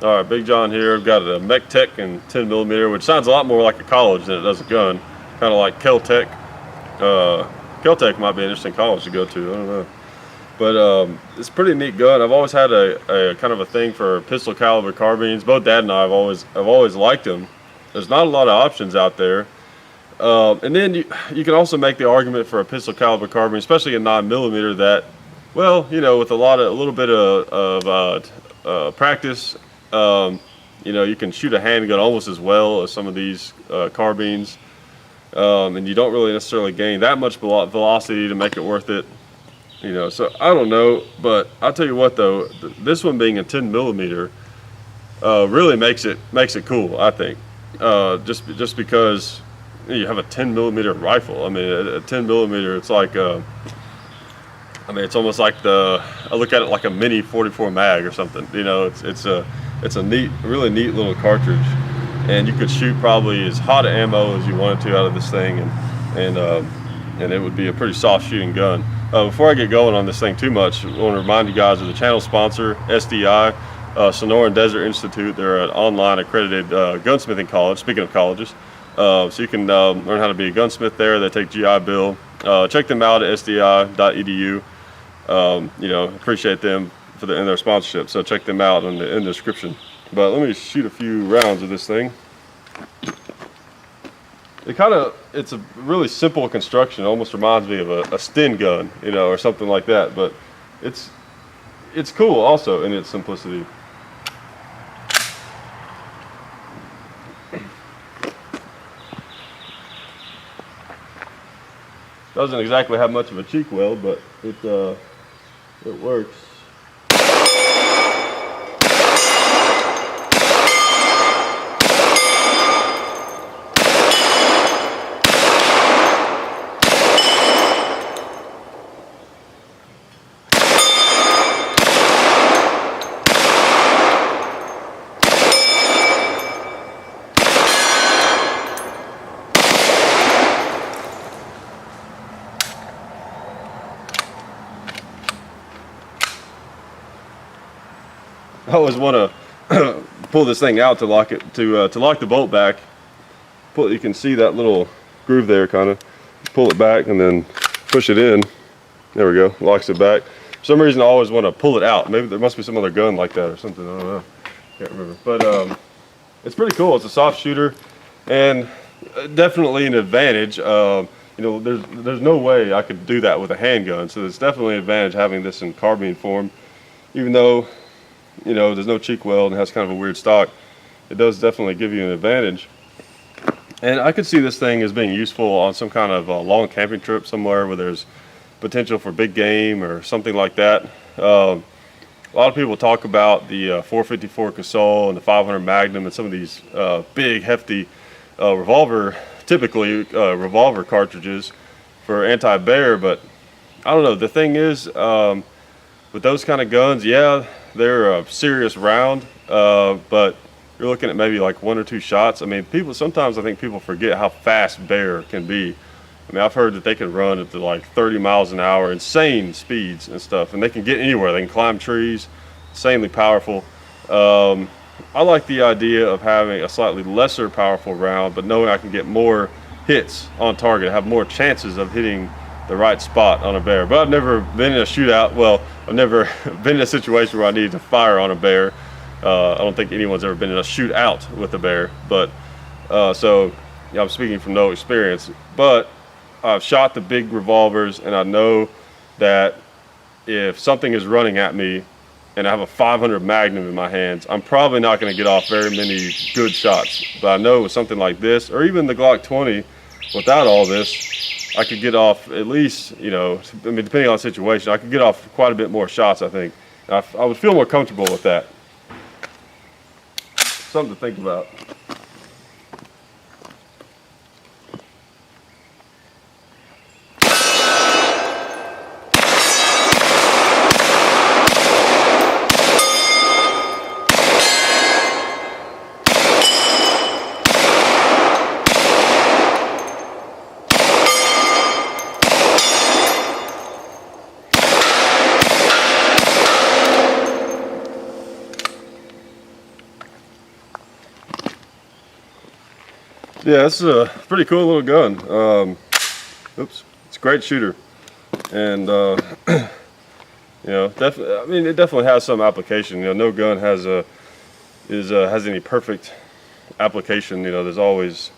All right, Big John here. I've got a Mech Tech and 10 millimeter, which sounds a lot more like a college than it does a gun. Kind of like Kel-Tec. Kel-Tec might be an interesting college to go to. I don't know, but it's a pretty neat gun. I've always had a kind of a thing for pistol caliber carbines. Both Dad and I have always liked them. There's not a lot of options out there, and then you can also make the argument for a pistol caliber carbine, especially a 9 millimeter. That, well, you know, with a little bit of practice. You can shoot a handgun almost as well as some of these carbines, and you don't really necessarily gain that much velocity to make it worth it. So I don't know, but I'll tell you what though, this one being a 10 millimeter really makes it cool. I think just because you have a 10 millimeter rifle. I mean, a 10 millimeter, it's like it's almost like I look at it like a mini 44 mag or something. It's a really neat little cartridge, and you could shoot probably as hot ammo as you wanted to out of this thing, and it would be a pretty soft shooting gun. Before I get going on this thing too much, I want to remind you guys of the channel sponsor, SDI, Sonora and Desert Institute. They're an online accredited gunsmithing college. Speaking of colleges, so you can learn how to be a gunsmith there. They take GI Bill. Check them out at sdi.edu. Appreciate them in their sponsorship, so check them out in the description. But let me shoot a few rounds of this thing. It's a really simple construction. It almost reminds me of a Sten gun, or something like that, but it's cool also in its simplicity. Doesn't exactly have much of a cheek weld, but it works. I always want to pull this thing out to lock it to lock the bolt back. You can see that little groove there, kind of. Pull it back and then push it in. There we go. Locks it back. For some reason, I always want to pull it out. Maybe there must be some other gun like that or something. I don't know. Can't remember. But it's pretty cool. It's a soft shooter, and definitely an advantage. There's no way I could do that with a handgun. So it's definitely an advantage having this in carbine form, even though there's no cheek weld and has kind of a weird stock. It does definitely give you an advantage. And I could see this thing as being useful on some kind of long camping trip somewhere where there's potential for big game or something like that. A lot of people talk about the 454 Casull and the 500 Magnum and some of these big, hefty typically revolver cartridges for anti-bear, but I don't know. The thing is, with those kind of guns, yeah, they're a serious round, but you're looking at maybe like 1 or 2 shots. I mean, sometimes I think people forget how fast bear can be. I mean, I've heard that they can run up to like 30 miles an hour, insane speeds and stuff, and they can get anywhere. They can climb trees, insanely powerful. I like the idea of having a slightly lesser powerful round, but knowing I can get more hits on target, have more chances of hitting the right spot on a bear. But I've never been in a shootout. Well, I've never been in a situation where I needed to fire on a bear. I don't think anyone's ever been in a shootout with a bear. But I'm speaking from no experience. But I've shot the big revolvers, and I know that if something is running at me and I have a 500 Magnum in my hands, I'm probably not going to get off very many good shots. But I know with something like this, or even the Glock 20, without all this, I could get off at least, depending on the situation, I could get off quite a bit more shots, I think. I would feel more comfortable with that. Something to think about. Yeah, it's a pretty cool little gun. Oops, it's a great shooter, and you know, definitely. I mean, it definitely has some application. You know, no gun has has any perfect application. You know, there's always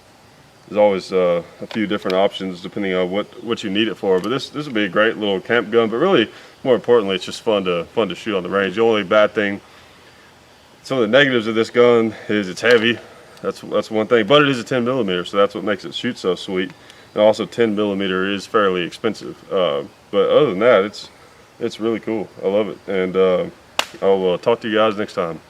a few different options depending on what you need it for. But this would be a great little camp gun. But really, more importantly, it's just fun to shoot on the range. The only bad thing, some of the negatives of this gun is it's heavy. That's one thing. But it is a 10 millimeter, so that's what makes it shoot so sweet. And also 10 millimeter is fairly expensive. But other than that, it's really cool. I love it. And I'll talk to you guys next time.